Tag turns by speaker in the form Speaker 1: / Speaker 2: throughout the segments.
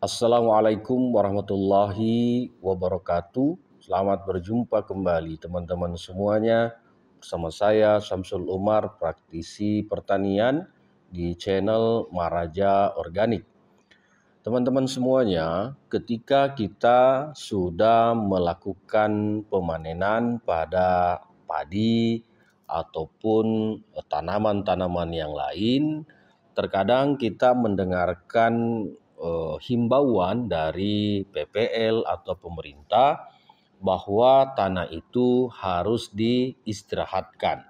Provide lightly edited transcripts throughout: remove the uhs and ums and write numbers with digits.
Speaker 1: Assalamualaikum warahmatullahi wabarakatuh. Selamat berjumpa kembali teman-teman semuanya. Bersama saya Syamsul Umar, praktisi pertanian di channel Maraja Organik. Teman-teman semuanya, ketika kita sudah melakukan pemanenan pada padi ataupun tanaman-tanaman yang lain, terkadang kita mendengarkan himbauan dari PPL atau pemerintah bahwa tanah itu harus diistirahatkan.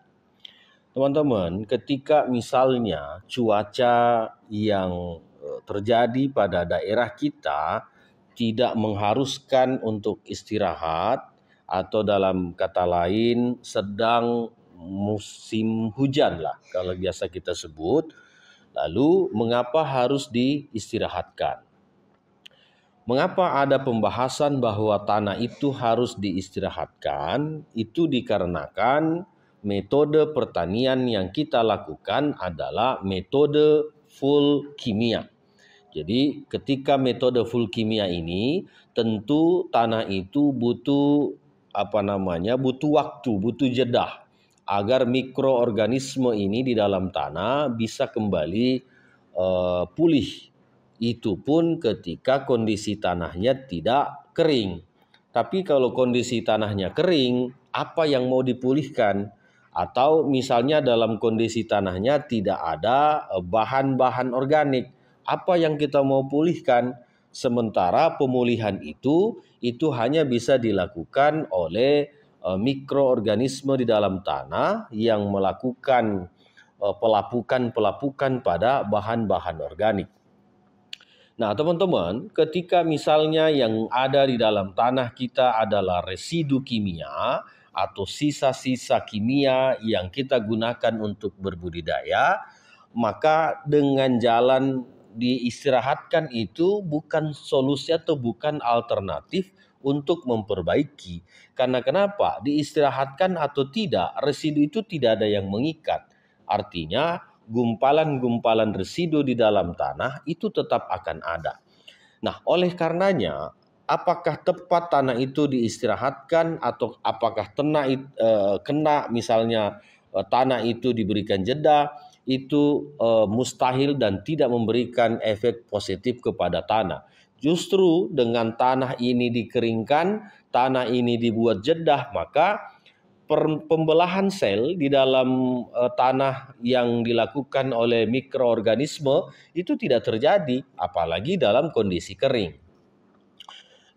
Speaker 1: Teman-teman, ketika misalnya cuaca yang terjadi pada daerah kita tidak mengharuskan untuk istirahat atau dalam kata lain sedang musim hujan lah kalau biasa kita sebut, lalu mengapa harus diistirahatkan? Mengapa ada pembahasan bahwa tanah itu harus diistirahatkan? Itu dikarenakan metode pertanian yang kita lakukan adalah metode full kimia. Jadi ketika metode full kimia ini tentu tanah itu butuh butuh waktu, butuh jeda agar mikroorganisme ini di dalam tanah bisa kembali pulih. Itu pun ketika kondisi tanahnya tidak kering. Tapi kalau kondisi tanahnya kering, apa yang mau dipulihkan? Atau misalnya dalam kondisi tanahnya tidak ada bahan-bahan organik, apa yang kita mau pulihkan? Sementara pemulihan itu hanya bisa dilakukan oleh mikroorganisme di dalam tanah yang melakukan pelapukan pada bahan-bahan organik. Nah, teman-teman, ketika misalnya yang ada di dalam tanah kita adalah residu kimia atau sisa-sisa kimia yang kita gunakan untuk berbudidaya, maka dengan jalan diistirahatkan itu bukan solusi atau bukan alternatif untuk memperbaiki. Karena kenapa? Diistirahatkan atau tidak, residu itu tidak ada yang mengikat. Artinya gumpalan-gumpalan residu di dalam tanah itu tetap akan ada. Nah, oleh karenanya, apakah tepat tanah itu diistirahatkan atau apakah kena misalnya tanah itu diberikan jeda, itu mustahil dan tidak memberikan efek positif kepada tanah. Justru dengan tanah ini dikeringkan, tanah ini dibuat jeda, maka pembelahan sel di dalam tanah yang dilakukan oleh mikroorganisme itu tidak terjadi, apalagi dalam kondisi kering.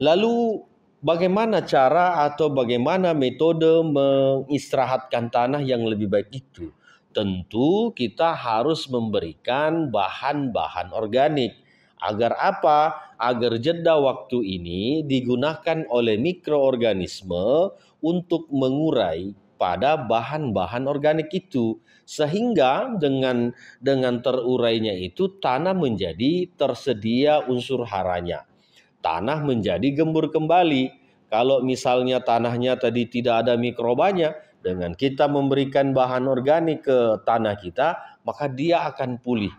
Speaker 1: Lalu bagaimana cara atau bagaimana metode mengistirahatkan tanah yang lebih baik itu? Tentu kita harus memberikan bahan-bahan organik. Agar apa? Agar jeda waktu ini digunakan oleh mikroorganisme untuk mengurai pada bahan-bahan organik itu. Sehingga dengan terurainya itu tanah menjadi tersedia unsur haranya. Tanah menjadi gembur kembali. Kalau misalnya tanahnya tadi tidak ada mikrobanya, dengan kita memberikan bahan organik ke tanah kita, maka dia akan pulih.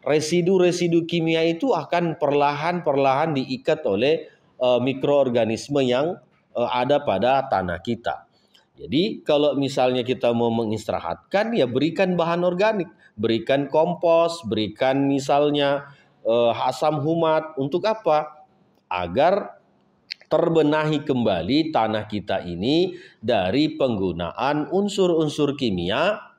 Speaker 1: Residu-residu kimia itu akan perlahan-perlahan diikat oleh mikroorganisme yang ada pada tanah kita. Jadi kalau misalnya kita mau mengistirahatkan, ya berikan bahan organik, berikan kompos, berikan misalnya asam humat. Untuk apa? Agar terbenahi kembali tanah kita ini dari penggunaan unsur-unsur kimia,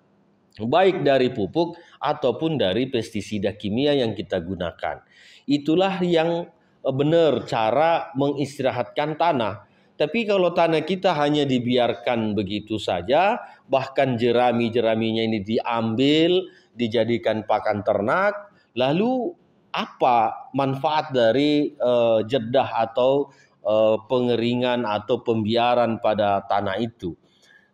Speaker 1: baik dari pupuk ataupun dari pestisida kimia yang kita gunakan. Itulah yang benar cara mengistirahatkan tanah. Tapi kalau tanah kita hanya dibiarkan begitu saja, bahkan jerami-jeraminya ini diambil, dijadikan pakan ternak, lalu apa manfaat dari jedah atau pengeringan atau pembiaran pada tanah itu?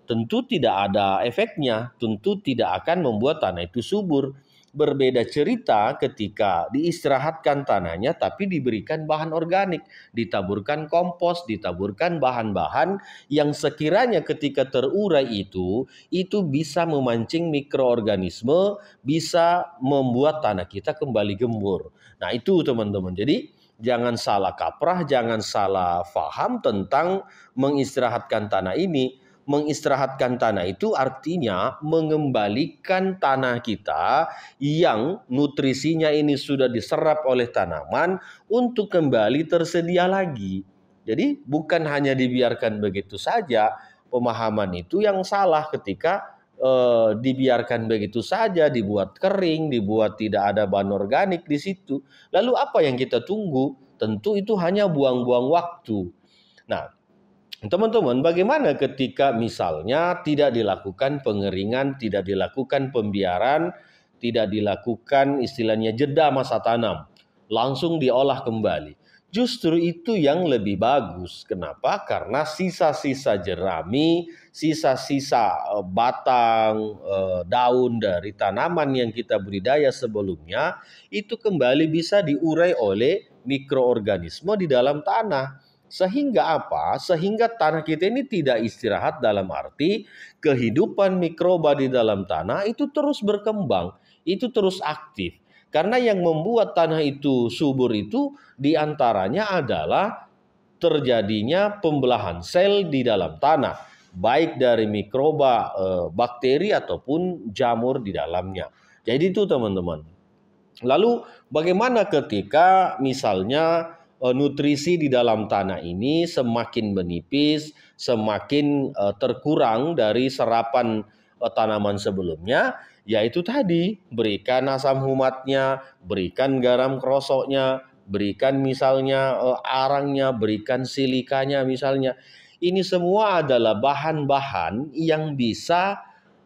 Speaker 1: Tentu tidak ada efeknya, tentu tidak akan membuat tanah itu subur. Berbeda cerita ketika diistirahatkan tanahnya tapi diberikan bahan organik, ditaburkan kompos, ditaburkan bahan-bahan yang sekiranya ketika terurai itu bisa memancing mikroorganisme, bisa membuat tanah kita kembali gembur. Nah itu teman-teman, jadi jangan salah kaprah, jangan salah faham tentang mengistirahatkan tanah ini. Mengistirahatkan tanah itu artinya mengembalikan tanah kita yang nutrisinya ini sudah diserap oleh tanaman untuk kembali tersedia lagi. Jadi bukan hanya dibiarkan begitu saja, pemahaman itu yang salah ketika dibiarkan begitu saja, dibuat kering, dibuat tidak ada bahan organik di situ. Lalu apa yang kita tunggu? Tentu itu hanya buang-buang waktu. Nah, teman-teman, bagaimana ketika misalnya tidak dilakukan pengeringan, tidak dilakukan pembiaran, tidak dilakukan istilahnya jeda masa tanam, langsung diolah kembali? Justru itu yang lebih bagus. Kenapa? Karena sisa-sisa jerami, sisa-sisa batang, daun dari tanaman yang kita budidaya sebelumnya, itu kembali bisa diurai oleh mikroorganisme di dalam tanah. Sehingga apa? Sehingga tanah kita ini tidak istirahat, dalam arti kehidupan mikroba di dalam tanah itu terus berkembang, itu terus aktif. Karena yang membuat tanah itu subur itu diantaranya adalah terjadinya pembelahan sel di dalam tanah, baik dari mikroba, bakteri ataupun jamur di dalamnya. Jadi itu teman-teman. Lalu bagaimana ketika misalnya nutrisi di dalam tanah ini semakin menipis, semakin terkurang dari serapan tanaman sebelumnya, yaitu tadi berikan asam humatnya, berikan garam krosoknya, berikan misalnya arangnya, berikan silikanya misalnya. Ini semua adalah bahan-bahan yang bisa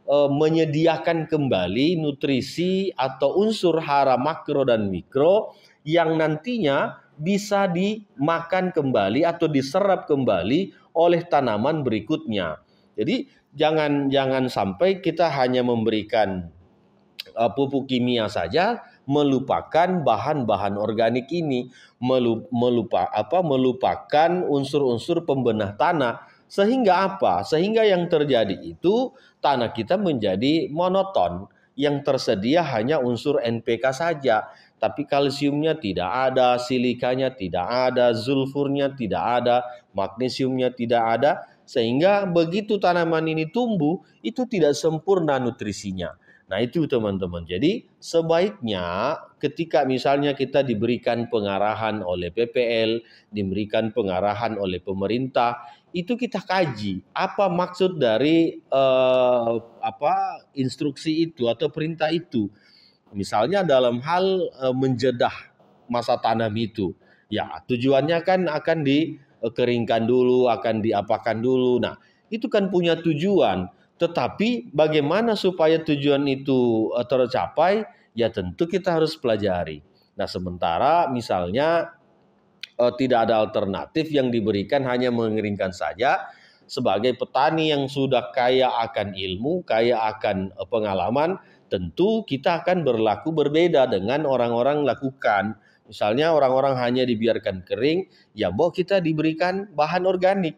Speaker 1: menyediakan kembali nutrisi atau unsur hara makro dan mikro yang nantinya bisa dimakan kembali atau diserap kembali oleh tanaman berikutnya. Jadi jangan sampai kita hanya memberikan pupuk kimia saja, melupakan bahan-bahan organik ini, melupakan unsur-unsur pembenah tanah. Sehingga apa? Sehingga yang terjadi itu tanah kita menjadi monoton, yang tersedia hanya unsur NPK saja, tapi kalsiumnya tidak ada, silikanya tidak ada, sulfurnya tidak ada, magnesiumnya tidak ada, sehingga begitu tanaman ini tumbuh itu tidak sempurna nutrisinya. Nah itu teman-teman, jadi sebaiknya ketika misalnya kita diberikan pengarahan oleh PPL, diberikan pengarahan oleh pemerintah, itu kita kaji apa maksud dari instruksi itu atau perintah itu. Misalnya dalam hal menjedah masa tanam itu, ya tujuannya kan akan dikeringkan dulu, akan diapakan dulu. Nah itu kan punya tujuan. Tetapi bagaimana supaya tujuan itu tercapai? Ya tentu kita harus pelajari. Nah sementara misalnya tidak ada alternatif, yang diberikan hanya mengeringkan saja. Sebagai petani yang sudah kaya akan ilmu, kaya akan pengalaman, tentu kita akan berlaku berbeda dengan orang-orang lakukan. Misalnya orang-orang hanya dibiarkan kering, ya kita diberikan bahan organik.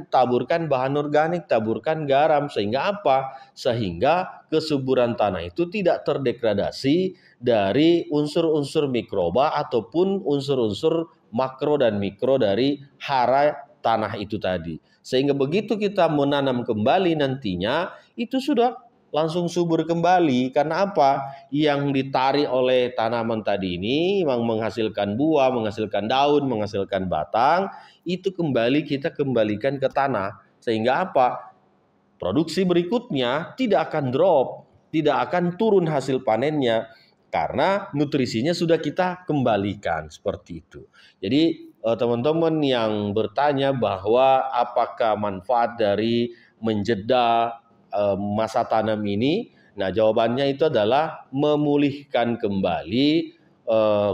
Speaker 1: Taburkan bahan organik, taburkan garam, sehingga apa? Sehingga kesuburan tanah itu tidak terdegradasi dari unsur-unsur mikroba ataupun unsur-unsur makro dan mikro dari hara tanah itu tadi. Sehingga begitu kita menanam kembali nantinya, itu sudah langsung subur kembali. Karena apa? Yang ditarik oleh tanaman tadi ini memang menghasilkan buah, menghasilkan daun, menghasilkan batang, itu kembali kita kembalikan ke tanah. Sehingga apa? Produksi berikutnya tidak akan drop, tidak akan turun hasil panennya, karena nutrisinya sudah kita kembalikan seperti itu. Jadi teman-teman yang bertanya bahwa apakah manfaat dari menjeda masa tanam ini, nah jawabannya itu adalah memulihkan kembali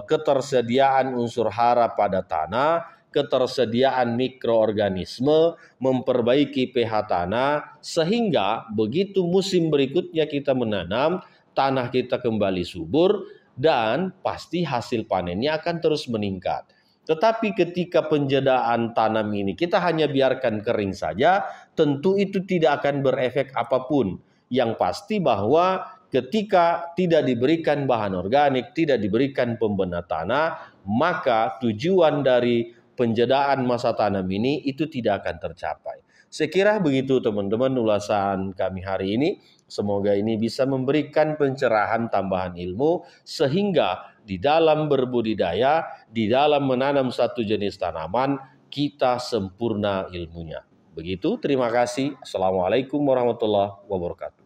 Speaker 1: ketersediaan unsur hara pada tanah, ketersediaan mikroorganisme, memperbaiki pH tanah, sehingga begitu musim berikutnya kita menanam, tanah kita kembali subur dan pasti hasil panennya akan terus meningkat. Tetapi ketika penjedaan tanam ini kita hanya biarkan kering saja, tentu itu tidak akan berefek apapun. Yang pasti bahwa ketika tidak diberikan bahan organik, tidak diberikan pembena tanah, maka tujuan dari penjedaan masa tanam ini itu tidak akan tercapai. Saya kira begitu teman-teman ulasan kami hari ini. Semoga ini bisa memberikan pencerahan tambahan ilmu sehingga di dalam berbudidaya, di dalam menanam satu jenis tanaman, kita sempurna ilmunya. Begitu, terima kasih. Assalamualaikum warahmatullahi wabarakatuh.